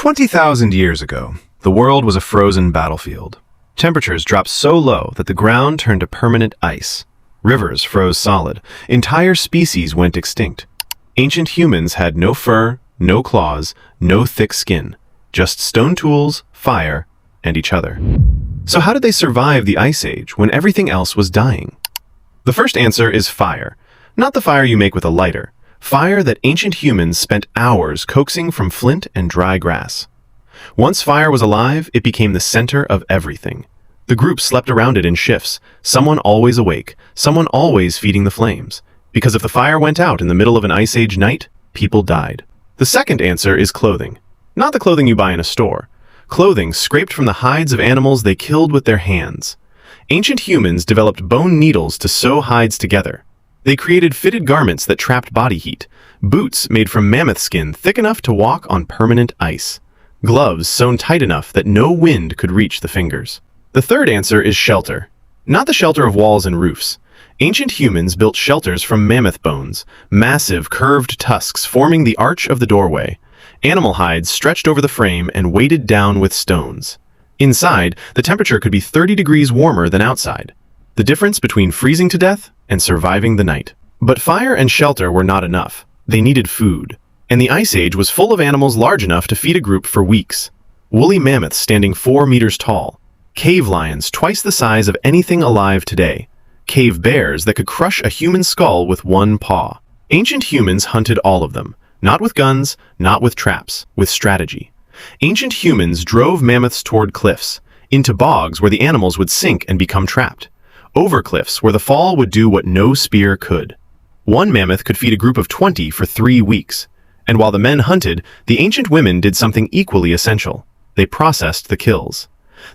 20,000 years ago, the world was a frozen battlefield. Temperatures dropped so low that the ground turned to permanent ice. Rivers froze solid. Entire species went extinct. Ancient humans had no fur, no claws, no thick skin, just stone tools, fire, and each other. So how did they survive the Ice Age when everything else was dying? The first answer is fire. Not the fire you make with a lighter. Fire that ancient humans spent hours coaxing from flint and dry grass. Once fire was alive, it became the center of everything. The group slept around it in shifts, someone always awake, someone always feeding the flames. Because if the fire went out in the middle of an Ice Age night, people died. The second answer is clothing. Not the clothing you buy in a store. Clothing scraped from the hides of animals they killed with their hands. Ancient humans developed bone needles to sew hides together. They created fitted garments that trapped body heat, boots made from mammoth skin thick enough to walk on permanent ice, gloves sewn tight enough that no wind could reach the fingers. The third answer is shelter. Not the shelter of walls and roofs. Ancient humans built shelters from mammoth bones, massive curved tusks forming the arch of the doorway. Animal hides stretched over the frame and weighted down with stones. Inside, the temperature could be 30 degrees warmer than outside. The difference between freezing to death and surviving the night. But fire and shelter were not enough. They needed food. And the Ice Age was full of animals large enough to feed a group for weeks. Woolly mammoths standing 4 meters tall. Cave lions twice the size of anything alive today. Cave bears that could crush a human skull with one paw. Ancient humans hunted all of them. Not with guns, not with traps, with strategy. Ancient humans drove mammoths toward cliffs, into bogs where the animals would sink and become trapped. Over cliffs where the fall would do what no spear could. One mammoth could feed a group of 20 for 3 weeks. And while the men hunted, the ancient women did something equally essential. They processed the kills.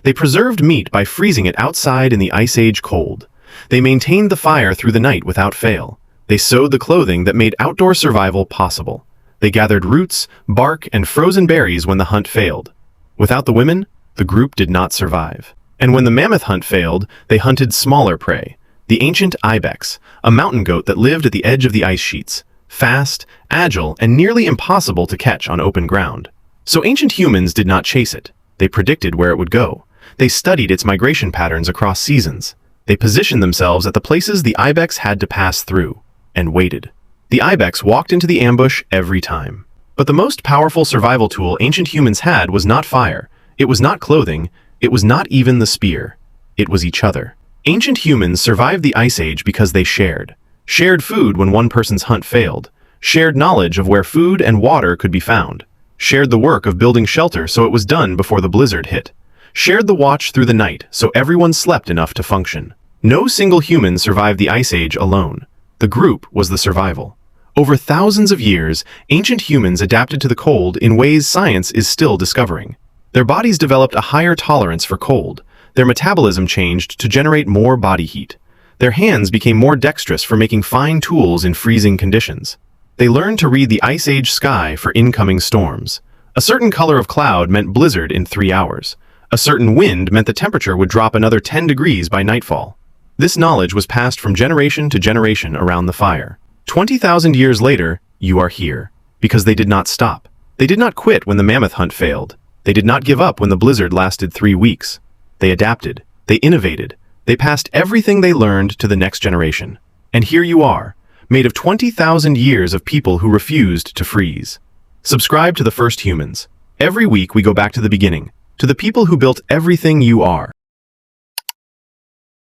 They preserved meat by freezing it outside in the Ice Age cold. They maintained the fire through the night without fail. They sewed the clothing that made outdoor survival possible. They gathered roots, bark, and frozen berries when the hunt failed. Without the women, the group did not survive. And when the mammoth hunt failed, they hunted smaller prey. The ancient ibex, a mountain goat that lived at the edge of the ice sheets. Fast, agile, and nearly impossible to catch on open ground. So ancient humans did not chase it. They predicted where it would go. They studied its migration patterns across seasons. They positioned themselves at the places the ibex had to pass through, and waited. The ibex walked into the ambush every time. But the most powerful survival tool ancient humans had was not fire. It was not clothing. It was not even the spear. It was each other. Ancient humans survived the Ice Age because they shared. Shared food when one person's hunt failed. Shared knowledge of where food and water could be found. Shared the work of building shelter so it was done before the blizzard hit. Shared the watch through the night so everyone slept enough to function. No single human survived the Ice Age alone. The group was the survival. Over thousands of years, ancient humans adapted to the cold in ways science is still discovering. Their bodies developed a higher tolerance for cold. Their metabolism changed to generate more body heat. Their hands became more dexterous for making fine tools in freezing conditions. They learned to read the Ice Age sky for incoming storms. A certain color of cloud meant blizzard in 3 hours. A certain wind meant the temperature would drop another 10 degrees by nightfall. This knowledge was passed from generation to generation around the fire. 20,000 years later, you are here. Because they did not stop. They did not quit when the mammoth hunt failed. They did not give up when the blizzard lasted 3 weeks. They adapted. They innovated. They passed everything they learned to the next generation. And here you are, made of 20,000 years of people who refused to freeze. Subscribe to The First Humans. Every week we go back to the beginning, to the people who built everything you are.